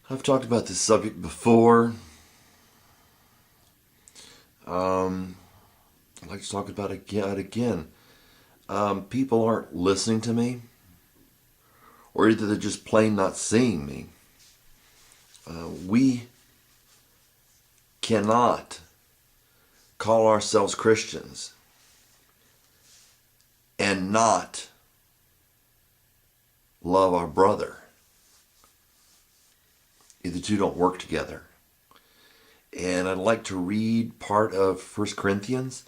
I've talked about this subject before. I'd like to talk about it again. People aren't listening to me, or either they're just plain not seeing me. We cannot call ourselves Christians and not love our brother. The two don't work together. And I'd like to read part of 1 Corinthians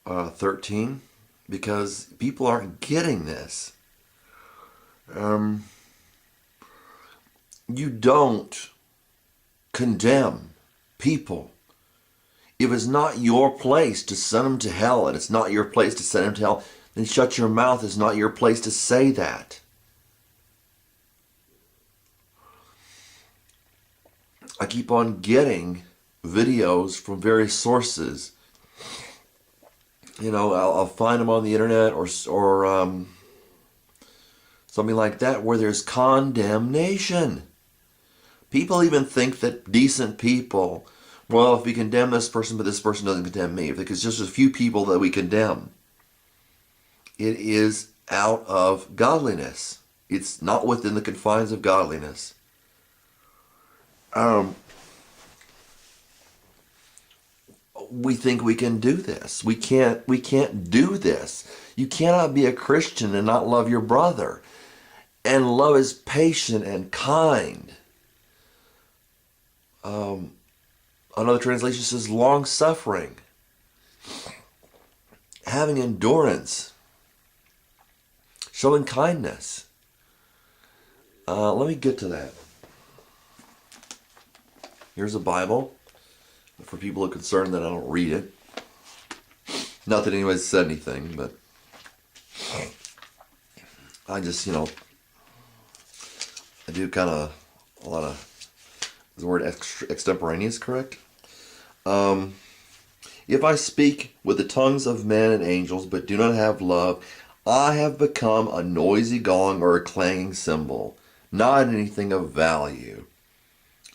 13 because people aren't getting this. You don't condemn people. If it's not your place to send them to hell, and it's not your place to send them to hell, then shut your mouth. It's not your place to say that. I keep on getting videos from various sources. You know, I'll find them on the internet or something like that where there's condemnation. People even think that decent people, well, if we condemn this person, but this person doesn't condemn me, if it's just a few people that we condemn, it is out of godliness. It's not within the confines of godliness. We think we can do this. We can't do this. You cannot be a Christian and not love your brother. And love is patient and kind. Another translation says long-suffering. Having endurance. Showing kindness. Let me get to that. Here's a Bible for people who are concerned that I don't read it. Not that anybody's said anything, but I just, I do kind of a lot of, is the word extemporaneous correct? If I speak with the tongues of men and angels, but do not have love, I have become a noisy gong or a clanging cymbal, not anything of value.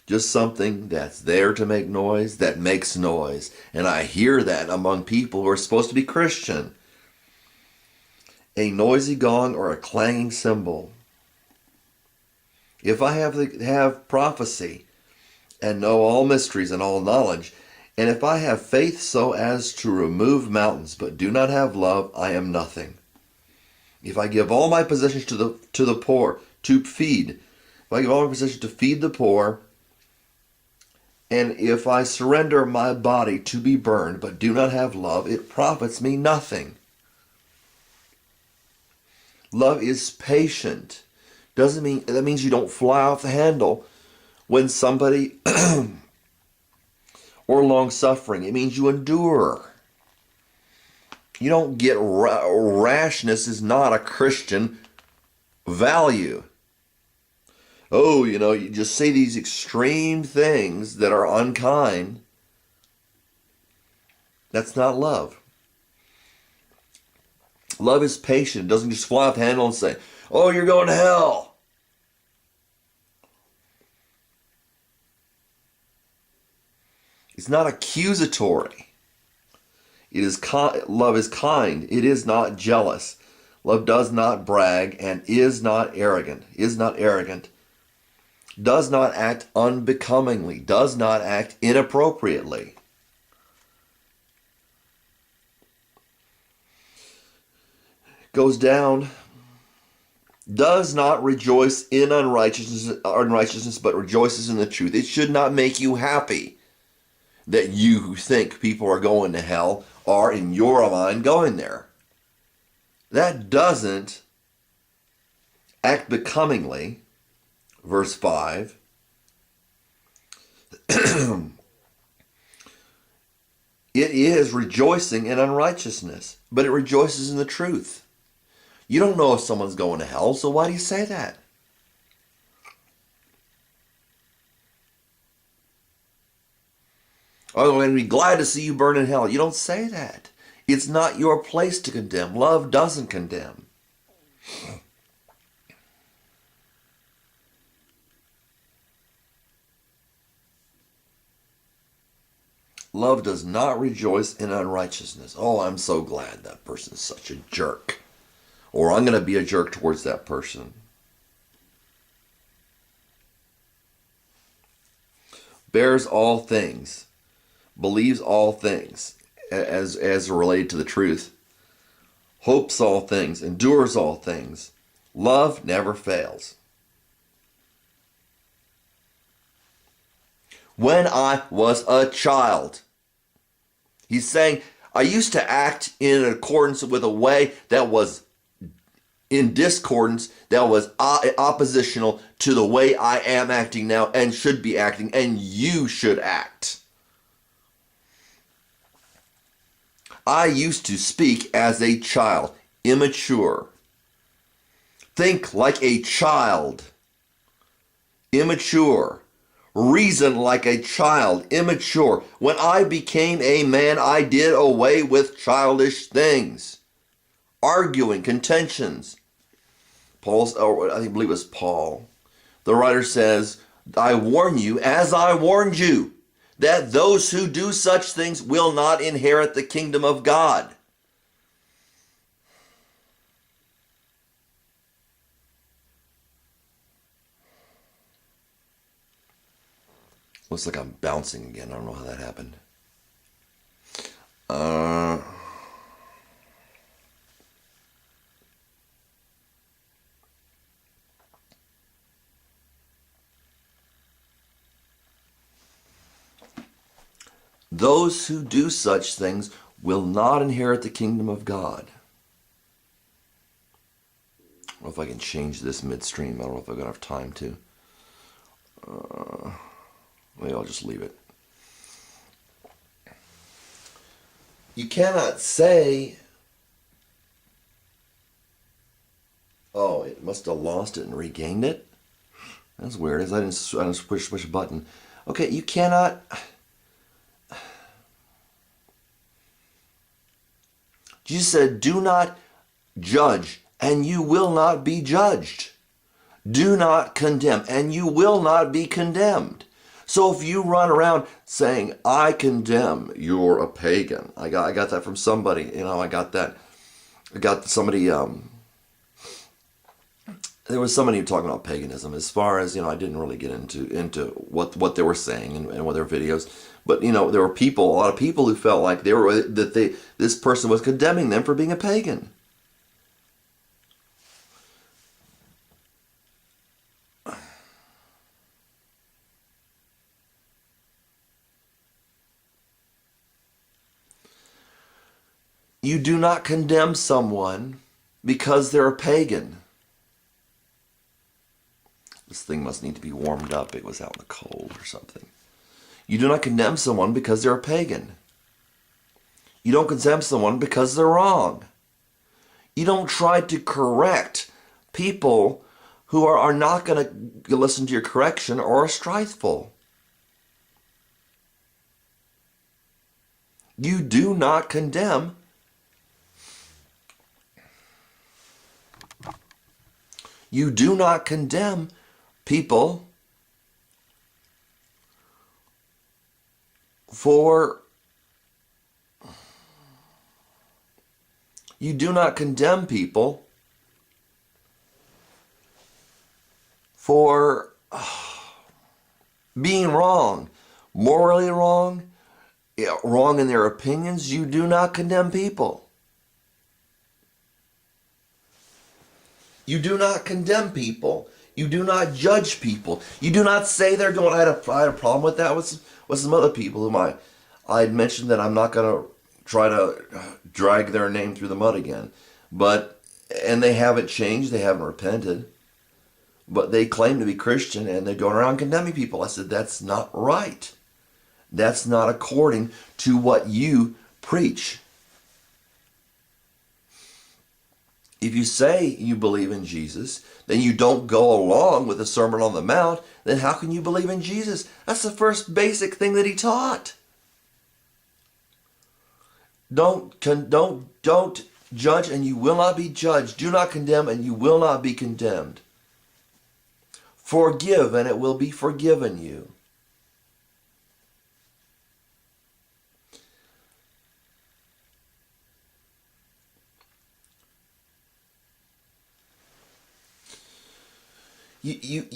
Just something that's there to make noise, that makes noise. And I hear that among people who are supposed to be Christian. A noisy gong or a clanging cymbal. If I have prophecy and know all mysteries and all knowledge, and if I have faith so as to remove mountains, but do not have love, I am nothing. If I give all my possessions to the poor, to feed, if I give all my possessions to feed the poor, and if I surrender my body to be burned, but do not have love, it profits me nothing. Love is patient. That means you don't fly off the handle when somebody, or long-suffering. It means you endure. You don't get rashness is not a Christian value. Oh, you just say these extreme things that are unkind. That's not love. Love is patient. It doesn't just fly off the handle and say, oh, you're going to hell. It's not accusatory. Love is kind. It is not jealous. Love does not brag and is not arrogant. Does not act unbecomingly, does not act inappropriately. Goes down, does not rejoice in unrighteousness, but rejoices in the truth. It should not make you happy that you who think people are going to hell are in your mind going there. That doesn't act becomingly. Verse 5, it is rejoicing in unrighteousness, but it rejoices in the truth. You don't know if someone's going to hell, so why do you say that? Oh, I'm going to be glad to see you burn in hell. You don't say that. It's not your place to condemn. Love doesn't condemn. Love does not rejoice in unrighteousness. Oh, I'm so glad that person is such a jerk. Or I'm going to be a jerk towards that person. Bears all things, believes all things as related to the truth, hopes all things, endures all things. Love never fails. When I was a child, he's saying, I used to act in accordance with a way that was in discordance, that was oppositional to the way I am acting now and should be acting, and you should act. I used to speak as a child, immature. Think like a child, immature. Reason like a child, immature. When I became a man, I did away with childish things. Arguing, contentions. I believe it was Paul. The writer says, I warn you, as I warned you, that those who do such things will not inherit the kingdom of God. Looks like I'm bouncing again. I don't know how that happened. Those who do such things will not inherit the kingdom of God. I don't know if I can change this midstream. I don't know if I'm going to have time to. Maybe I'll just leave it. You cannot say, oh, it must have lost it and regained it. That's weird. I didn't push a button. Okay, you cannot. Jesus said, do not judge, and you will not be judged. Do not condemn, and you will not be condemned. So if you run around saying, I condemn, you're a pagan. I got that from somebody. I got somebody, there was somebody talking about paganism. As far as, I didn't really get into what they were saying and what their videos. But, there were a lot of people who felt like this person was condemning them for being a pagan. You do not condemn someone because they're a pagan. This thing must need to be warmed up. It was out in the cold or something. You do not condemn someone because they're a pagan. You don't condemn someone because they're wrong. You don't try to correct people who are not going to listen to your correction or are strifeful. You do not condemn. You do not condemn people for being wrong, morally wrong, wrong in their opinions. You do not condemn people. You do not condemn people. You do not judge people. You do not say they're going, I had a problem with that with some other people whom I had mentioned that I'm not going to try to drag their name through the mud again. And they haven't changed. They haven't repented. But they claim to be Christian and they're going around condemning people. I said, that's not right. That's not according to what you preach. If you say you believe in Jesus, then you don't go along with the Sermon on the Mount, then how can you believe in Jesus? That's the first basic thing that he taught. Don't judge and you will not be judged. Do not condemn and you will not be condemned. Forgive and it will be forgiven you. you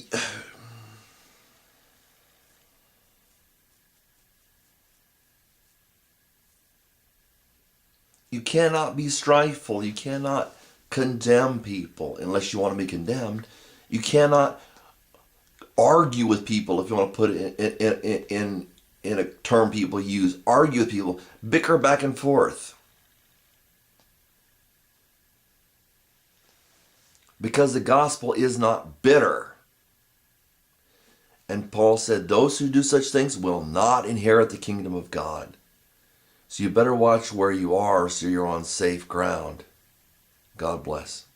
you cannot be strifeful. You cannot condemn people unless you want to be condemned. You cannot argue with people, if you want to put it in a term people use. Argue with people, bicker back and forth, because the gospel is not bitter. And Paul said those who do such things will not inherit the kingdom of God. So you better watch where you are so you're on safe ground. God bless.